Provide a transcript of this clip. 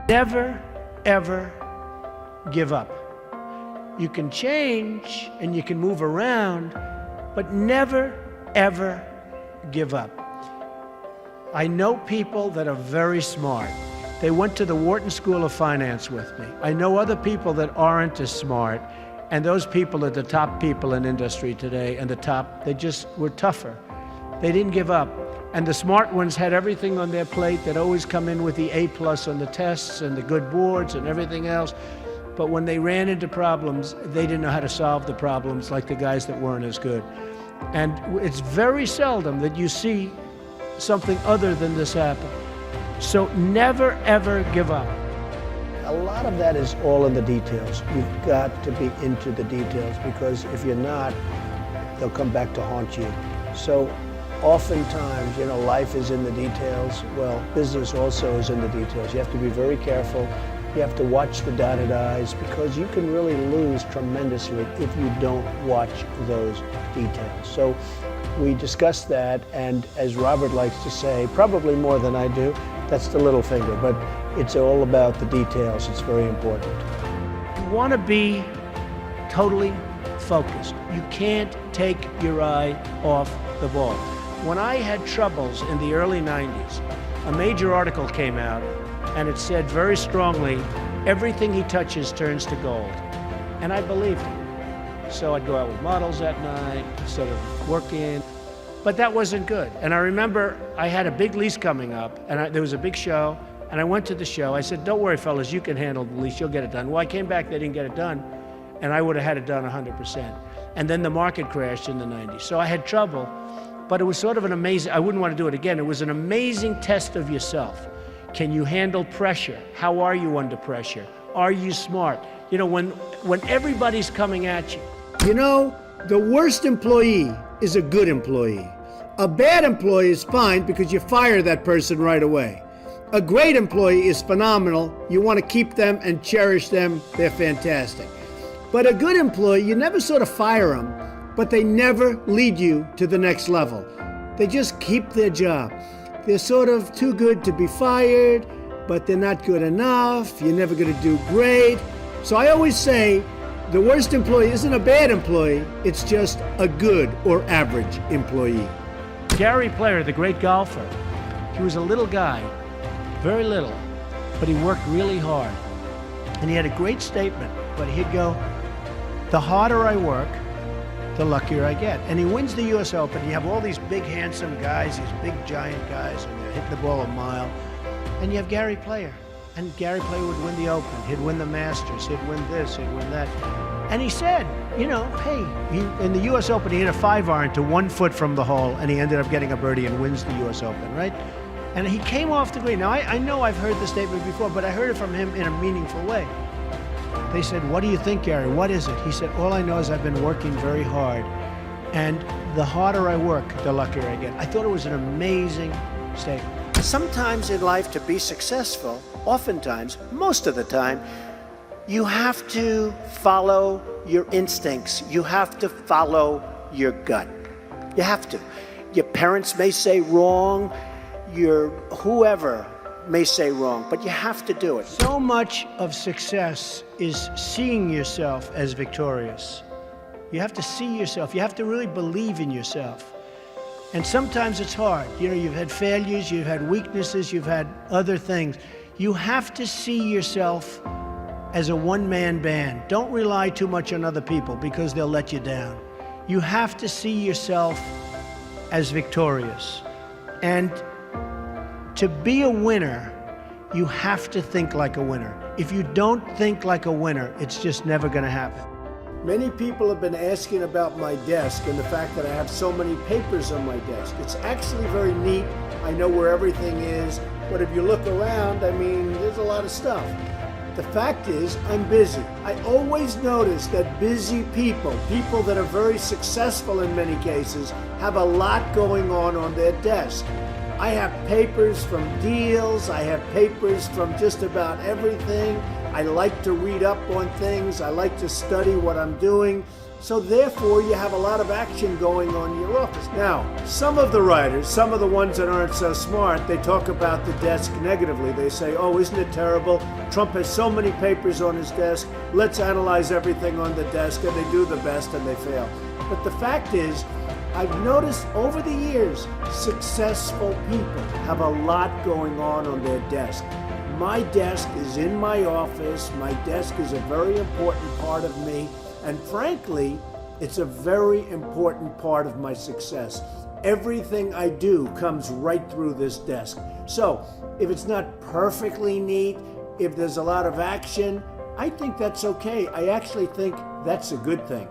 Never, ever give up. You can change and you can move around, but never, ever give up. I know people that are very smart. They went to the Wharton School of Finance with me. I know other people that aren't as smart, and those people are the top people in industry today, and they just were tougher. They didn't give up. And the smart ones had everything on their plate. They'd always come in with the A+ on the tests and the good boards and everything else. But when they ran into problems, they didn't know how to solve the problems like the guys that weren't as good. And it's very seldom that you see something other than this happen. So never, ever give up. A lot of that is all in the details. You've got to be into the details, because if you're not, they'll come back to haunt you. So oftentimes, life is in the details. Well, business also is in the details. You have to be very careful. You have to watch the dotted I's, because you can really lose tremendously if you don't watch those details. So we discussed that, and as Robert likes to say, probably more than I do, that's the little finger, but it's all about the details. It's very important. You want to be totally focused. You can't take your eye off the ball. When I had troubles in the early 90s, a major article came out, and it said very strongly, everything he touches turns to gold. And I believed it. So I'd go out with models at night, instead of working. But that wasn't good. And I remember I had a big lease coming up, and there was a big show, and I went to the show. I said, don't worry, fellas, you can handle the lease, you'll get it done. Well, I came back, they didn't get it done, and I would have had it done 100%. And then the market crashed in the 90s. So I had trouble, but it was sort of an amazing, I wouldn't want to do it again. It was an amazing test of yourself. Can you handle pressure? How are you under pressure? Are you smart? When everybody's coming at you. The worst employee is a good employee. A bad employee is fine because you fire that person right away. A great employee is phenomenal. You want to keep them and cherish them. They're fantastic. But a good employee, you never sort of fire them, but they never lead you to the next level. They just keep their job. They're sort of too good to be fired, but they're not good enough. You're never going to do great. So I always say, the worst employee isn't a bad employee, it's just a good or average employee. Gary Player, the great golfer, he was a little guy, very little, but he worked really hard. And he had a great statement, but he'd go, the harder I work, the luckier I get. And he wins the US Open. You have all these big, handsome guys, these big, giant guys, and they're hitting the ball a mile. And you have Gary Player. And Gary Player would win the Open. He'd win the Masters. He'd win this. He'd win that. And he said, hey, in the US Open, he hit a 5-iron to 1 foot from the hole, and he ended up getting a birdie and wins the US Open, right? And he came off the green. Now, I know I've heard the statement before, but I heard it from him in a meaningful way. They said, what do you think, Gary? What is it? He said, all I know is I've been working very hard, and the harder I work, the luckier I get. I thought it was an amazing statement. Sometimes in life, to be successful, oftentimes, most of the time, you have to follow your instincts. You have to follow your gut. You have to. Your parents may say wrong, your whoever may say wrong, but you have to do it. So much of success is seeing yourself as victorious. You have to see yourself. You have to really believe in yourself. And sometimes it's hard. You've had failures, you've had weaknesses, you've had other things. You have to see yourself as a one-man band. Don't rely too much on other people because they'll let you down. You have to see yourself as victorious. And to be a winner, you have to think like a winner. If you don't think like a winner, it's just never going to happen. Many people have been asking about my desk and the fact that I have so many papers on my desk. It's actually very neat. I know where everything is, but if you look around, there's a lot of stuff. The fact is, I'm busy. I always notice that busy people that are very successful in many cases, have a lot going on their desk. I have papers from deals, I have papers from just about everything. I like to read up on things, I like to study what I'm doing. So therefore, you have a lot of action going on in your office. Now, some of the writers, some of the ones that aren't so smart, they talk about the desk negatively. They say, oh, isn't it terrible? Trump has so many papers on his desk. Let's analyze everything on the desk. And they do the best and they fail. But the fact is, I've noticed over the years, successful people have a lot going on their desk. My desk is in my office. My desk is a very important part of me. And frankly, it's a very important part of my success. Everything I do comes right through this desk. So if it's not perfectly neat, if there's a lot of action, I think that's okay. I actually think that's a good thing.